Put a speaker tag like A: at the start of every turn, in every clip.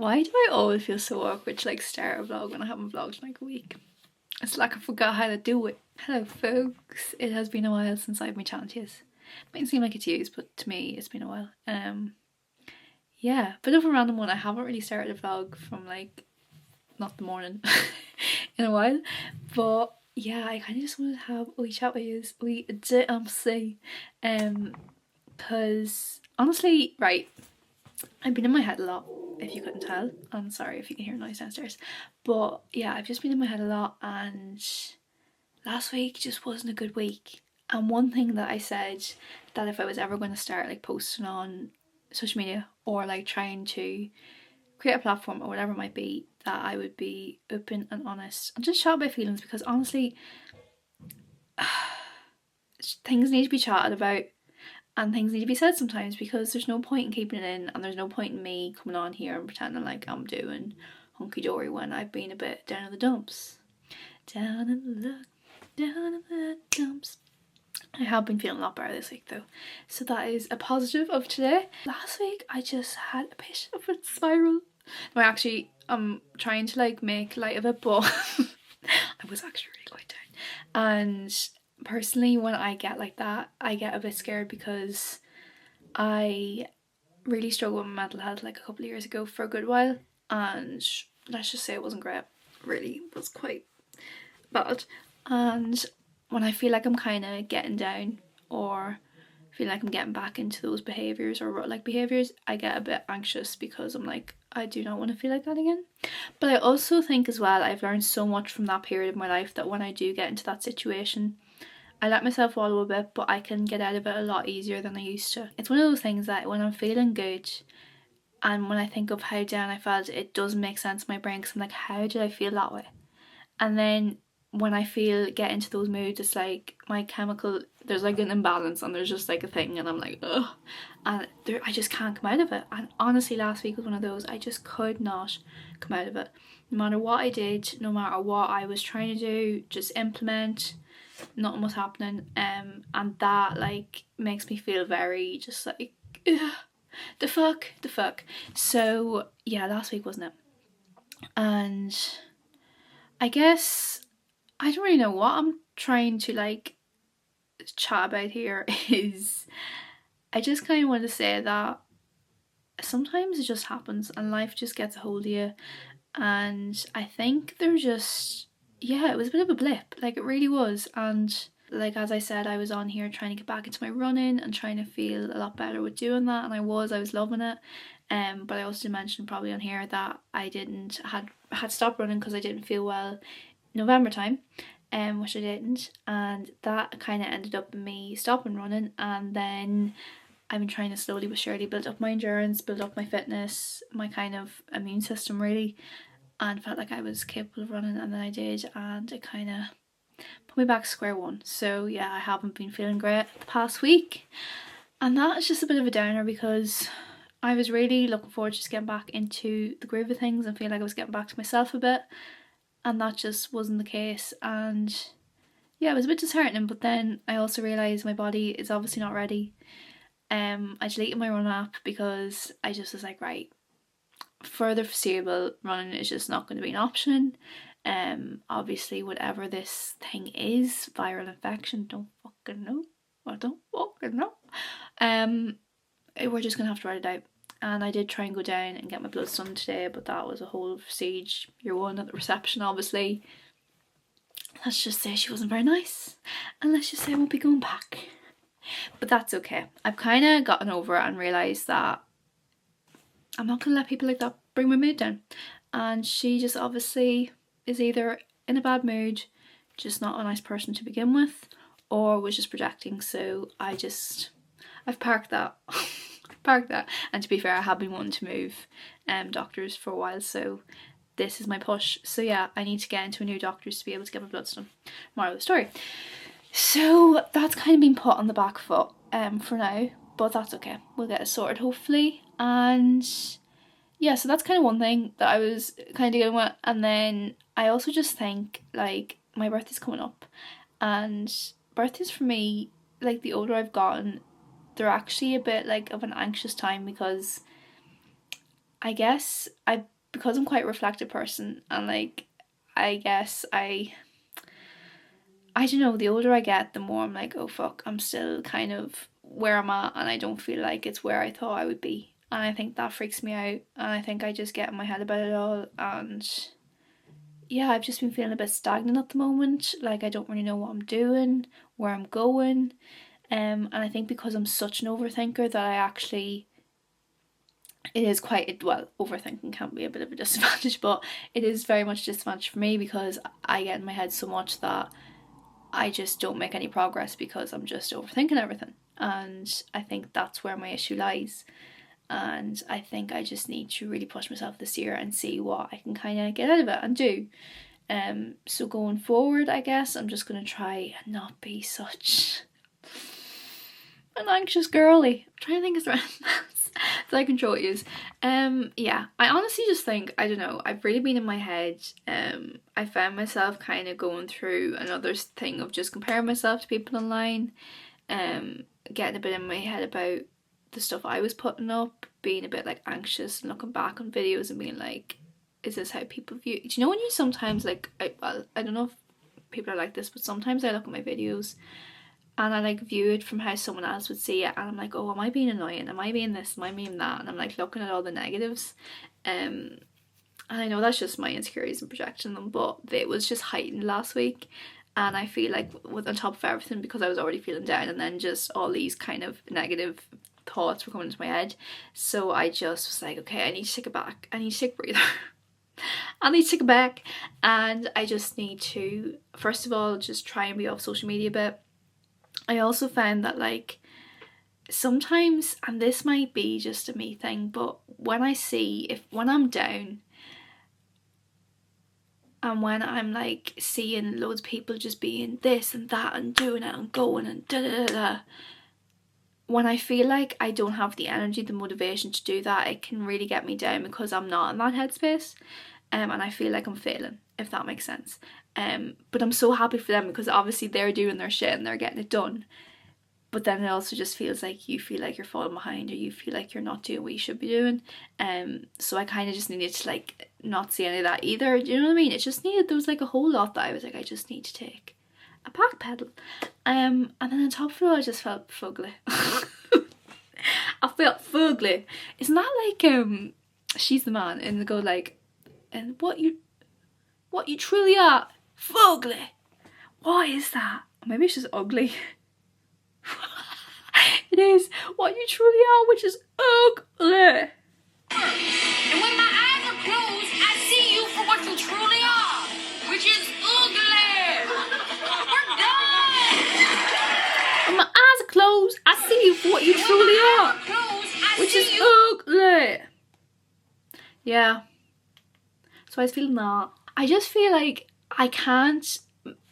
A: Why do I always feel so awkward to like start a vlog when I haven't vlogged in like a week? It's like I forgot how to do it. Hello folks, it has been a while since I've been chatting to you. Might seem like it's used, but to me it's been a while. Yeah, bit of a random one. I haven't really started a vlog from like not the morning in a while, but yeah, I kind of just wanted to have a wee chat with you, we DMC, because honestly, right, I've been in my head a lot, if you couldn't tell. I'm sorry if you can hear noise downstairs. But yeah, I've just been in my head a lot, and last week just wasn't a good week. And one thing that I said, that if I was ever going to start like posting on social media or like trying to create a platform or whatever it might be, that I would be open and honest and just chat about feelings, because honestly things need to be chatted about and things need to be said sometimes, because there's no point in keeping it in, and there's no point in me coming on here and pretending like I'm doing hunky-dory when I've been a bit down in the dumps. Down in the dumps. I have been feeling a lot better this week though, so that is a positive of today. Last week I just had a bit of a spiral. No, actually I'm trying to like make light of it, but I was actually really quite down. And personally, when I get like that, I get a bit scared, because I really struggled with my mental health like a couple of years ago for a good while, and let's just say it wasn't great. Really was quite bad. And when I feel like I'm kind of getting down, or feel like I'm getting back into those behaviours or rut-like behaviours, I get a bit anxious, because I'm like, I do not want to feel like that again. But I also think as well, I've learned so much from that period of my life that when I do get into that situation, I let myself wallow a bit, but I can get out of it a lot easier than I used to. It's one of those things that when I'm feeling good and when I think of how down I felt, it does make sense in my brain, because I'm like, how did I feel that way? And then when I get into those moods, it's like my chemical, there's like an imbalance, and there's just like a thing, and I'm like, ugh, and I just can't come out of it. And honestly, last week was one of those, I just could not come out of it. No matter what I did, no matter what I was trying to do, just implement, nothing was happening. And that like makes me feel very just like, ugh, the fuck. So yeah, last week wasn't it. And I guess I don't really know what I'm trying to like chat about here. Is I just kind of want to say that sometimes it just happens and life just gets a hold of you, and I think there's just, yeah, it was a bit of a blip, like it really was. And like as I said, I was on here trying to get back into my running and trying to feel a lot better with doing that, and I was loving it. But I also did mention probably on here that I had stopped running because I didn't feel well November time, which I didn't, and that kind of ended up in me stopping running. And then I've been trying to slowly but surely build up my endurance, build up my fitness, my kind of immune system really, and felt like I was capable of running, and then I did, and it kind of put me back to square one. So yeah, I haven't been feeling great the past week, and that is just a bit of a downer, because I was really looking forward to just getting back into the groove of things and feel like I was getting back to myself a bit, and that just wasn't the case. And yeah, it was a bit disheartening, but then I also realised my body is obviously not ready. I deleted my run app because I just was like, right, for the foreseeable, running is just not going to be an option. Obviously, whatever this thing is, viral infection, don't fucking know. We're just gonna have to write it out. And I did try and go down and get my bloods done today, but that was a whole siege. Year one at the reception, obviously. Let's just say she wasn't very nice, and let's just say I won't be going back. But that's okay. I've kind of gotten over it and realised that I'm not going to let people like that bring my mood down. And she just obviously is either in a bad mood, just not a nice person to begin with, or was just projecting. So I've parked that. Parked that. And to be fair, I have been wanting to move doctors for a while, so this is my push. So yeah, I need to get into a new doctor's to be able to get my bloods done. Moral of the story. So that's kind of been put on the back foot for now, but that's okay. We'll get it sorted hopefully. And yeah, so that's kind of one thing that I was kind of dealing with. And then I also just think like my birthday's coming up, and birthdays for me, like the older I've gotten, they're actually a bit like of an anxious time, because I guess because I'm quite a reflective person, and like I guess I don't know, the older I get, the more I'm like, oh fuck, I'm still kind of where I'm at, and I don't feel like it's where I thought I would be. And I think that freaks me out, and I think I just get in my head about it all. And yeah, I've just been feeling a bit stagnant at the moment. Like, I don't really know what I'm doing, where I'm going. And I think because I'm such an overthinker that I actually, it is quite, well, overthinking can be a bit of a disadvantage, but it is very much a disadvantage for me because I get in my head so much that I just don't make any progress because I'm just overthinking everything. And I think that's where my issue lies. And I think I just need to really push myself this year and see what I can kind of get out of it and do. So going forward, I guess I'm just going to try and not be such an anxious girly. I'm trying to think of the right that I control use. Yeah, I honestly just think, I don't know, I've really been in my head. I found myself kind of going through another thing of just comparing myself to people online. Getting a bit in my head about the stuff I was putting up, being a bit like anxious and looking back on videos and being like, is this how people view? Do you know when you sometimes like, I don't know if people are like this, but sometimes I look at my videos and I like view it from how someone else would see it, and I'm like, oh, am I being annoying? Am I being this? Am I being that? And I'm like looking at all the negatives. And I know that's just my insecurities and projecting them, but it was just heightened last week. And I feel like with on top of everything, because I was already feeling down, and then just all these kind of negative thoughts were coming into my head. So I just was like, okay, I need to take it back. I need to take a breather. I need to take it back. And I just need to, first of all, just try and be off social media a bit. I also found that like sometimes, and this might be just a me thing, but when I'm down and when I'm like seeing loads of people just being this and that and doing it and going and da da da da, when I feel like I don't have the energy, the motivation to do that, it can really get me down because I'm not in that headspace. And I feel like I'm failing, if that makes sense. But I'm so happy for them because obviously they're doing their shit and they're getting it done. But then it also just feels like you feel like you're falling behind, or you feel like you're not doing what you should be doing. So I kind of just needed to like not see any of that either. Do you know what I mean? It just needed, there was like a whole lot that I was like, I just need to take a back pedal. And then on top of it all, I just felt fugly. I felt fugly. Isn't that like She's the Man and they go like, and what you truly are, fugly. What is that? Maybe it's just ugly. It is what you truly are, which is ugly.
B: And when my eyes are closed, I see you for what you truly are, which is ugly. We're done.
A: When my eyes are closed, I see you for what you truly are, which is ugly. Yeah. So I was feeling that. I just feel like I can't,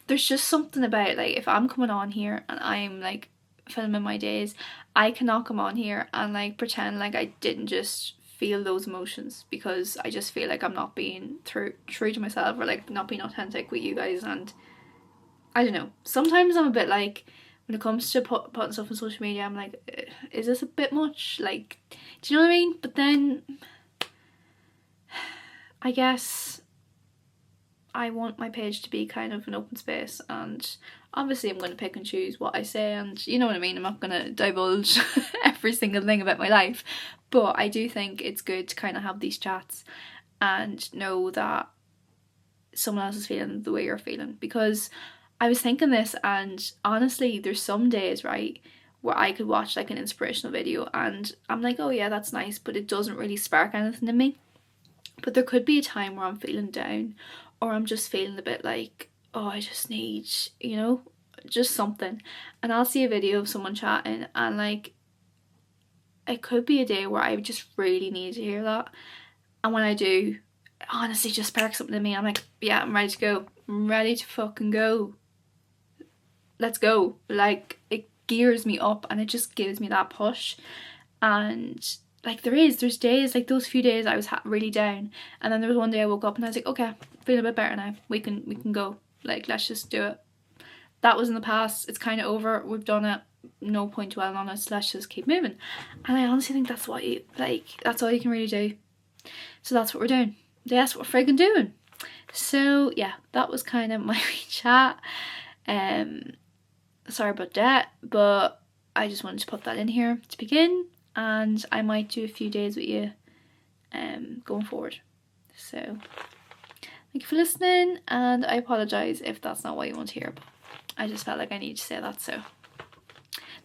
A: there's just something about like if I'm coming on here and I'm like filming my days, I cannot come on here and like pretend like I didn't just feel those emotions, because I just feel like I'm not being true to myself, or like not being authentic with you guys. And I don't know, sometimes I'm a bit like, when it comes to putting stuff on social media, I'm like, is this a bit much? Like, do you know what I mean? But then I guess I want my page to be kind of an open space, and obviously I'm going to pick and choose what I say, and you know what I mean, I'm not going to divulge every single thing about my life, but I do think it's good to kind of have these chats and know that someone else is feeling the way you're feeling. Because I was thinking this, and honestly there's some days, right, where I could watch like an inspirational video and I'm like, oh yeah, that's nice, but it doesn't really spark anything in me. But there could be a time where I'm feeling down, or I'm just feeling a bit like, oh, I just need, you know, just something. And I'll see a video of someone chatting and like, it could be a day where I just really need to hear that. And when I do, it honestly just sparks something in me. I'm like, yeah, I'm ready to go. I'm ready to fucking go. Let's go. Like, it gears me up and it just gives me that push. And like there's days, like those few days I was really down, and then there was one day I woke up and I was like, okay, feeling a bit better now, we can go, like let's just do it. That was in the past, it's kind of over, we've done it, no point dwelling on it, so let's just keep moving. And I honestly think that's what you, like, that's all you can really do. So that's what we're doing. That's what we're friggin' doing. So yeah, that was kind of my wee chat. Sorry about that, but I just wanted to put that in here to begin, and I might do a few days with you going forward. So thank you for listening, and I apologise if that's not what you want to hear, but I just felt like I needed to say that, so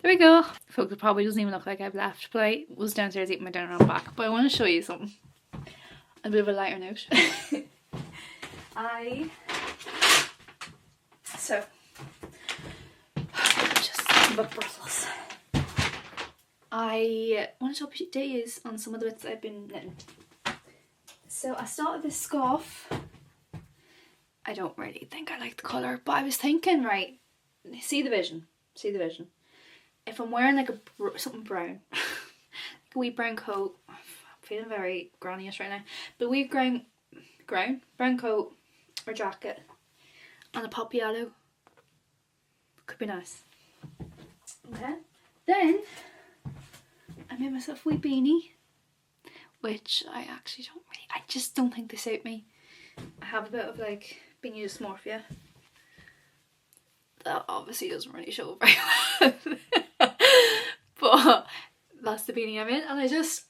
A: there we go. Folks, it probably doesn't even look like I've left, but I was downstairs eating my dinner and I'm back. But I want to show you something. A bit of a lighter note. So just talking about Brussels. I want to update days on some of the bits I've been knitting. So I started this scarf. I don't really think I like the colour, but I was thinking, right, see the vision. If I'm wearing like something brown, like a wee brown coat, I'm feeling very granny-ish right now, but a wee brown coat or jacket and a pop yellow could be nice. Okay, then I made myself a wee beanie, which I actually I just don't think they suit me. I have a bit of like beanie dysmorphia. That obviously doesn't really show very well. But that's the beanie I'm in, and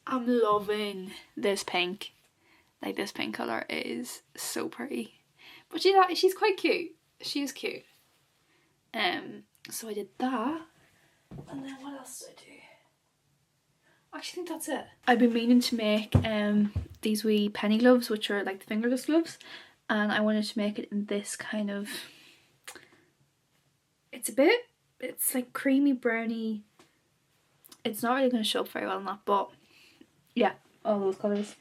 A: I'm loving this pink. Like, this pink colour is so pretty. But she's quite cute. She is cute. So I did that. And then what else did I do? I actually think that's it. I've been meaning to make these wee penny gloves, which are like the fingerless gloves. And I wanted to make it in this kind of... It's like creamy browny. It's not really going to show up very well in that, but yeah, all those colours.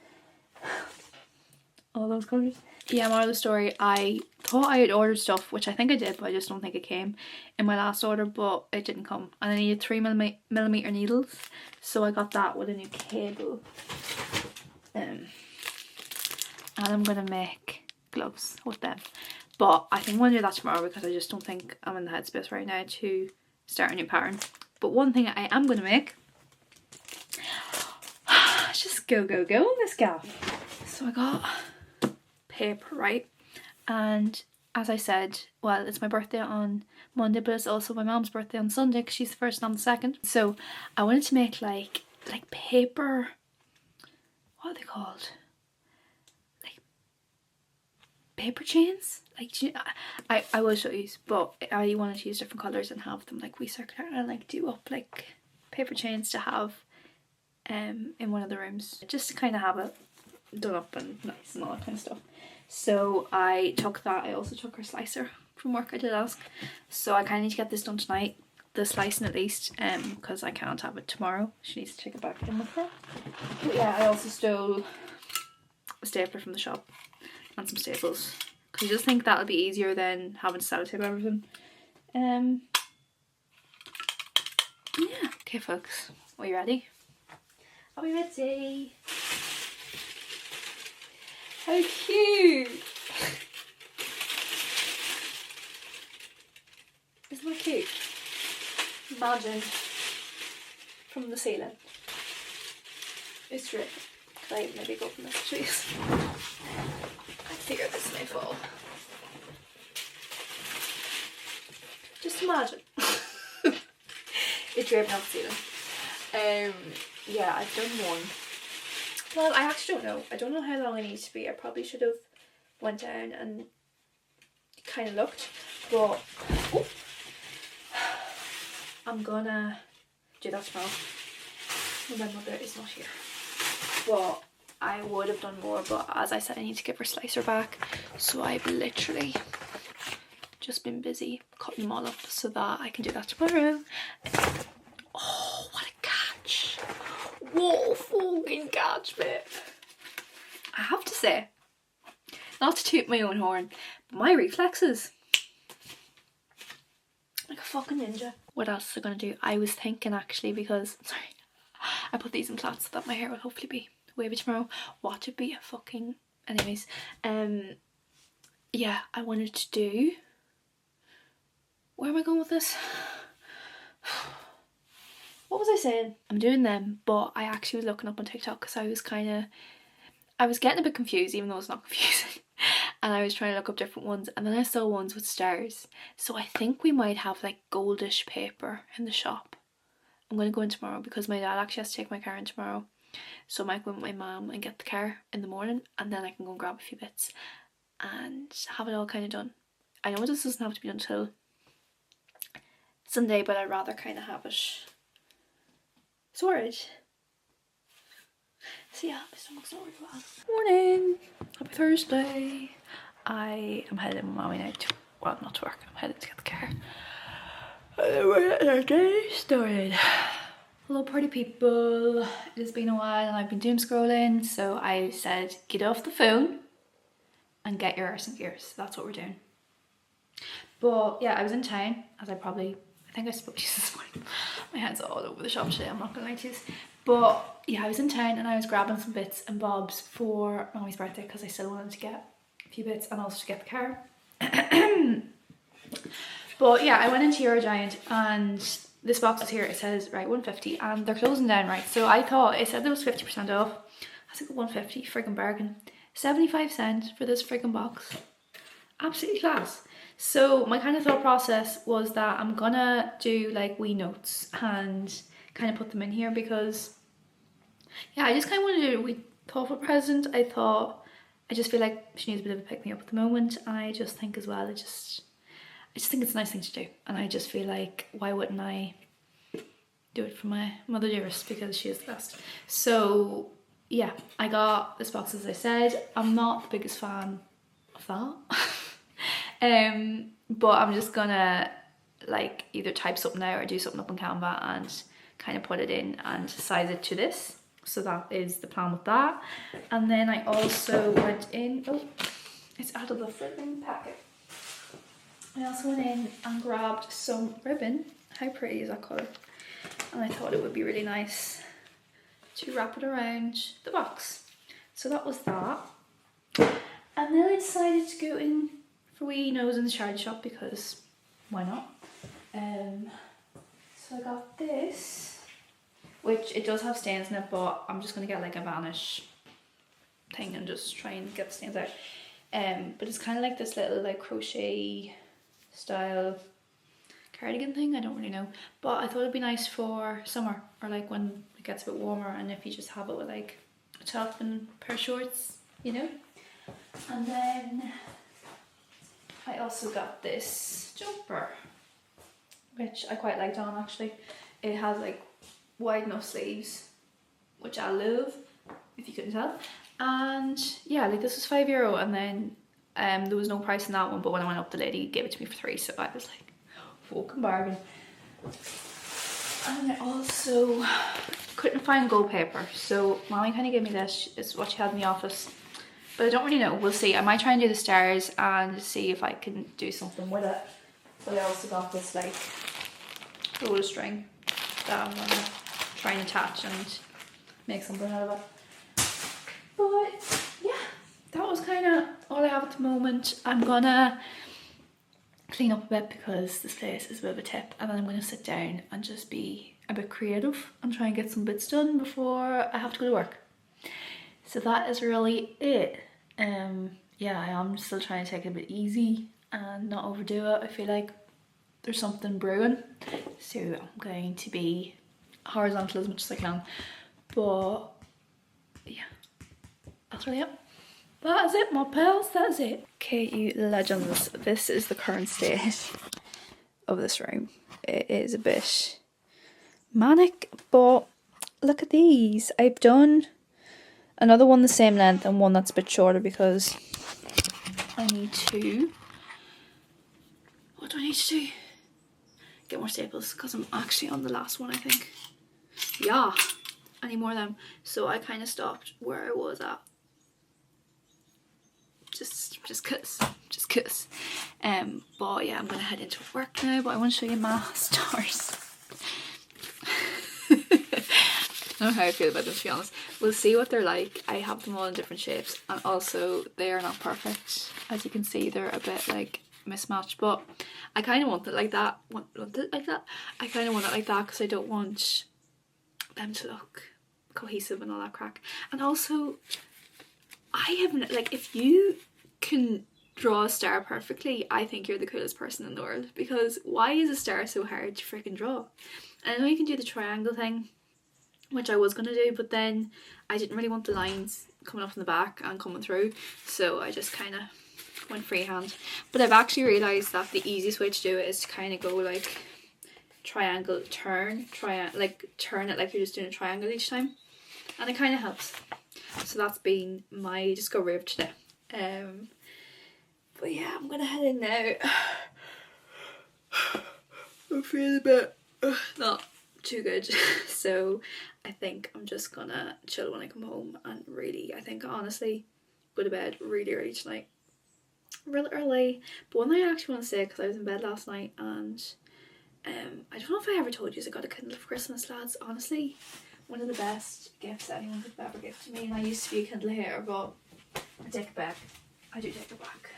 A: Yeah, moral of the story, I thought I had ordered stuff, which I think I did, but I just don't think it came in my last order, but it didn't come. And I needed 3mm needles, so I got that with a new cable. And I'm going to make gloves with them. But I think I'm going to do that tomorrow because I just don't think I'm in the headspace right now to start a new pattern. But one thing I am going to make, just go on this gal. So I got paper, right? And as I said, well, it's my birthday on Monday, but it's also my mom's birthday on Sunday because she's the first and I'm the second. So I wanted to make like paper, what are they called? Like paper chains? Like, I will show you, but I wanted to use different colours and have them like recircular and like do up like paper chains to have in one of the rooms, just to kind of have it done up and nice and all that kind of stuff. So I took that. I also took her slicer from work, I did ask, so I kind of need to get this done tonight, the slicing at least, because I can't have it tomorrow. She needs to take it back in with her. But yeah, I also stole a stapler from the shop and some staples because I just think that'll be easier than having to sellotape everything. Yeah, okay folks, are you ready? Are we ready? How cute! Isn't that cute? Imagine from the ceiling. It's terrific. Can I maybe go from this, please? I figure this may fall. Just imagine. It draped off the ceiling. Yeah, I've done one. Well, I actually don't know. I don't know how long it needs to be. I probably should have went down and kind of looked, but I'm gonna do that tomorrow when my mother is not here. But I would have done more, but as I said, I need to give her slicer back, so I've literally just been busy cutting them all up so that I can do that tomorrow. Oh, what a catch! What a fucking catch, babe! I have to say, not to toot my own horn, but my reflexes, like a fucking ninja. What else was I gonna do? I was thinking actually, because, sorry, I put these in plaits so that my hair will hopefully be wavy tomorrow. Watch it be a fucking... Anyways, yeah, I wanted to do... Where am I going with this? What was I saying? I'm doing them, but I actually was looking up on TikTok because I I was getting a bit confused, even though it's not confusing. And I was trying to look up different ones, and then I saw ones with stars. So I think we might have like goldish paper in the shop. I'm going to go in tomorrow because my dad actually has to take my car in tomorrow. So I might go with my mum and get the car in the morning, and then I can go and grab a few bits and have it all kind of done. I know this doesn't have to be done until Sunday, but I'd rather kind of have it sorted. So yeah, my stomach's not really well. Morning! Happy Thursday! I am heading with Mommy now to, well, not to work, I'm heading to get the car. And we're getting our day started. Hello party people, it has been a while and I've been doom scrolling, so I said get off the phone and get your arse in gears. That's what we're doing. But yeah, I was in town, as I think I spoke to you this morning. My head's all over the shop today, I'm not gonna lie to you. But yeah, I was in town and I was grabbing some bits and bobs for Mommy's birthday because I still wanted to get a few bits and also to get the car. But yeah, I went into Eurogiant and this box is here. It says, right, 150 and they're closing down, right? So I thought, it said there was 50% off. I was like, 150, friggin' bargain. 75 cents for this friggin' box. Absolutely class. So my kind of thought process was that I'm gonna do like wee notes and kind of put them in here because yeah, I just kind of wanted to do a wee thoughtful present. I just feel like she needs a bit of a pick me up at the moment, and I just think as well, I just think it's a nice thing to do, and I just feel like why wouldn't I do it for my mother dearest because she is the best. So yeah, I got this box as I said. I'm not the biggest fan of that. But I'm just gonna like either type something out or do something up on Canva and kind of put it in and size it to this. So that is the plan with that. And then I also went in, oh, it's out of the friggin' packet. I also went in and grabbed some ribbon. How pretty is that colour? And I thought it would be really nice to wrap it around the box. So that was that. And then I decided to go in for wee nose in the charity shop because why not? So I got this, which it does have stains in it, but I'm just gonna get like a vanish thing and just try and get the stains out. But it's kind of like this little like crochet style cardigan thing, I don't really know, but I thought it'd be nice for summer or like when it gets a bit warmer, and if you just have it with like a top and a pair of shorts, you know. And then I also got this jumper, which I quite liked on actually. It has like wide enough sleeves, which I love, if you couldn't tell. And yeah, like this was €5, and then there was no price in that one, but when I went up, the lady gave it to me for £3, so I was like, fucking bargain. And I also couldn't find gold paper, so Mommy kind of gave me this. It's what she had in the office, but I don't really know. We'll see. I might try and do the stars and see if I can do something with it. But I also got this like roll of string that I'm gonna try and attach and make something out of it. But yeah, that was kind of all I have at the moment. I'm gonna clean up a bit because this place is a bit of a tip, and then I'm gonna sit down and just be a bit creative and try and get some bits done before I have to go to work. So that is really it. Yeah, I am still trying to take it a bit easy and not overdo it. I feel like there's something brewing, so I'm going to be horizontal as much as I can. But yeah, that's really it. That's it, my pals, that's it. Okay, you legends, this is the current state of this room. It is a bit manic, but look at these. I've done another one the same length and one that's a bit shorter because I need to, what do I need to do? Get more staples because I'm actually on the last one, I think. Yeah, I need more of them. So I kind of stopped where I was at. Just cause. But yeah, I'm gonna head into work now, but I want to show you my stars. I don't know how I feel about them, to be honest. We'll see what they're like. I have them all in different shapes, and also they are not perfect. As you can see, they're a bit like mismatched, but I kind of want it like that. I kind of want it like that because I don't want them to look cohesive and all that crack. And also, I haven't, like, if you can draw a star perfectly, I think you're the coolest person in the world, because why is a star so hard to freaking draw? And I know you can do the triangle thing, which I was going to do, but then I didn't really want the lines coming up in the back and coming through, so I just kind of went freehand. But I've actually realised that the easiest way to do it is to kind of go like triangle, turn it like you're just doing a triangle each time, and it kind of helps. So that's been my discovery of today. But yeah, I'm gonna head in now. I'm feeling a bit not too good, so I think I'm just gonna chill when I come home, and really, I think honestly go to bed really early tonight, really early. But one thing I actually want to say, because I was in bed last night and I don't know if I ever told you I got a Kindle for Christmas, lads. Honestly, one of the best gifts anyone could ever give to me, and I used to be a Kindle hater, but I take it back. I do take it back.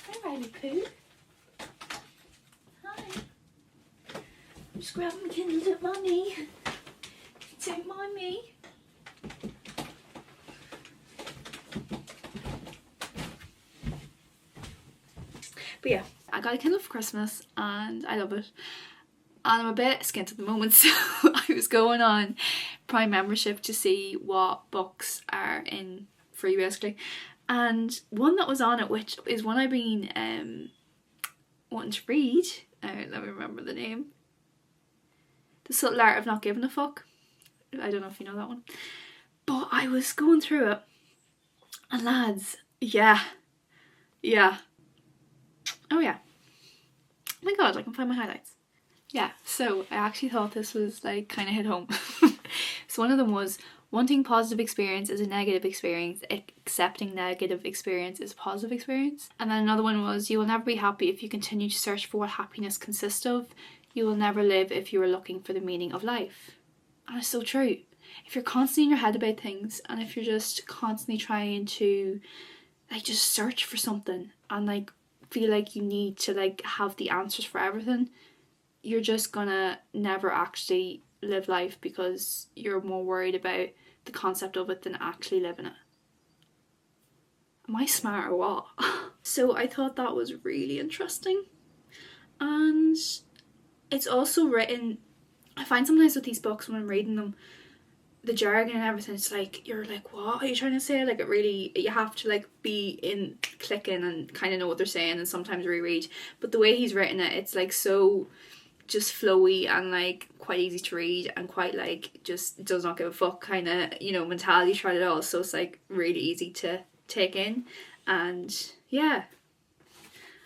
A: Hi Riley Poo. Hi. I'm just grabbing my Kindle at mummy. Don't mind me. But yeah, I got a Kindle for Christmas and I love it. And I'm a bit skint at the moment, so I was going on Prime membership to see what books are in free basically. And one that was on it, which is one I've been wanting to read, let me remember the name. The Subtle Art of Not Giving a Fuck. I don't know if you know that one. But I was going through it, and lads, yeah. Oh yeah. Oh my god, I can find my highlights. Yeah, so I actually thought this was like kind of hit home. So one of them was, wanting positive experience is a negative experience, accepting negative experience is a positive experience. And then another one was, you will never be happy if you continue to search for what happiness consists of. You will never live if you are looking for the meaning of life. And it's so true. If you're constantly in your head about things, and if you're just constantly trying to like just search for something and like feel like you need to like have the answers for everything, you're just gonna never actually live life, because you're more worried about the concept of it than actually living it. Am I smart or what? So I thought that was really interesting. And it's also written, I find sometimes with these books when I'm reading them, the jargon and everything, it's like, you're like, what are you trying to say? Like, it really, you have to like be in clicking and kind of know what they're saying, and sometimes reread. But the way he's written it, it's like so just flowy and like quite easy to read, and quite like just does not give a fuck kind of, you know, mentality throughout it all. So it's like really easy to take in. And yeah,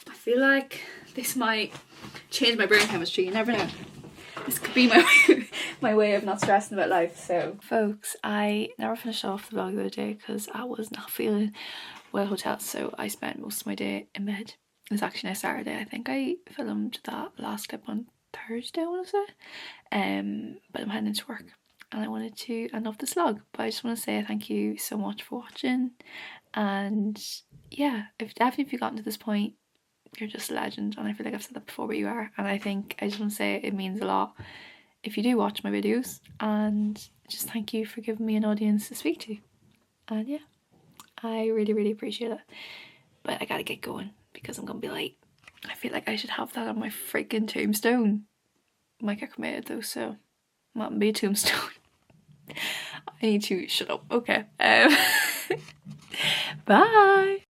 A: I feel like this might change my brain chemistry. You never know. This could be my way of not stressing about life. So folks, I never finished off the vlog the other day because I was not feeling well at hotel, so I spent most of my day in bed. It was actually a Saturday. I think I filmed that last clip on Thursday, I want to say. But I'm heading into work, and I wanted to end off this vlog. But I just want to say thank you so much for watching, and yeah, if you've gotten to this point, you're just a legend. And I feel like I've said that before, but you are. And I think I just want to say it means a lot if you do watch my videos, and just thank you for giving me an audience to speak to. And yeah, I really, really appreciate it. But I gotta get going because I'm gonna be late. I feel like I should have that on my freaking tombstone. Might get cremated though, so might be a tombstone. I need to shut up. Okay. Bye.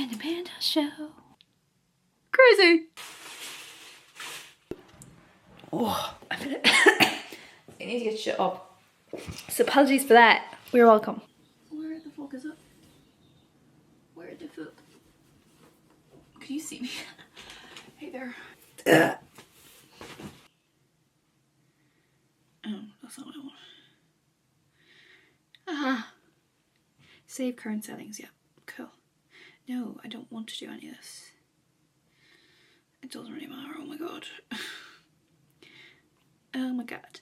A: Amanda show. Crazy. Oh, I feel it. I need to get shut up. So apologies for that. You're welcome. Where the fuck is it? Where the fuck? Can you see me? Hey there. Oh, that's not what I want. Save current settings. Yeah, cool. No, I don't want to do any of this. It doesn't really matter. Oh my god. Oh my god.